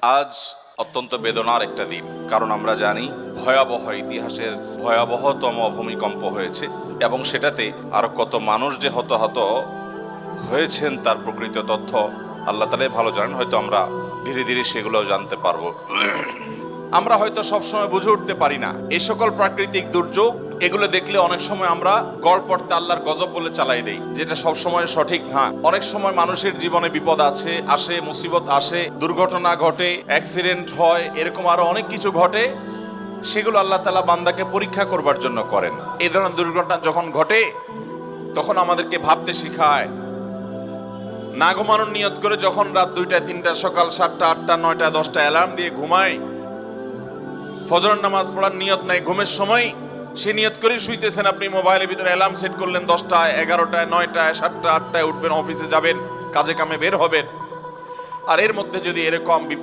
আজ অত্যন্ত বেদনার একটা দিন, কারণ আমরা জানি ভয়াবহ ইতিহাসের ভয়াবহতম ভূমিকম্প হয়েছে এবং সেটাতে আরো কত মানুষ যে হতাহত হয়েছেন তার প্রকৃত তথ্য আল্লাহ তাআলাই ভালো জানেন। হয়তো আমরা ধীরে ধীরে সেগুলো জানতে পারবো। আমরা হয়তো সবসময় বুঝে উঠতে পারি না এই সকল প্রাকৃতিক দুর্যোগ, এগুলো দেখলে অনেক সময় আমরা গড়পড়তে আল্লাহর গজব বলে চালাই দেই, যেটা সবসময় সঠিক না। অনেক সময় মানুষের জীবনে বিপদ আসে, মুসিবত আসে, দুর্ঘটনা ঘটে, অ্যাক্সিডেন্ট হয়, এরকম আরো অনেক কিছু ঘটে। সেগুলো আল্লাহ তাআলা বান্দাকে পরীক্ষা করবার জন্য করেন। এই ধরনের দুর্ঘটনা যখন ঘটে তখন আমাদেরকে ভাবতে শিখায়। না ঘুমানোর নিয়ত করে যখন রাত 2টা 3টা সকাল 7টা 8টা 9টা 10টা অ্যালার্ম দিয়ে ঘুমায়, ফজরের নামাজ পড়ার নিয়ত নাই ঘুমের সময়, সে নিয়ত করে শুইতেছেন, আপনি মোবাইলের ভিতরে অ্যালার্ম সেট করলেন 10টায় 11টায় 9টায় 7টা 8টায় উঠবেন, অফিসে যাবেন, কাজে কামে বের হবেন। আর এর মধ্যে যদি এরকম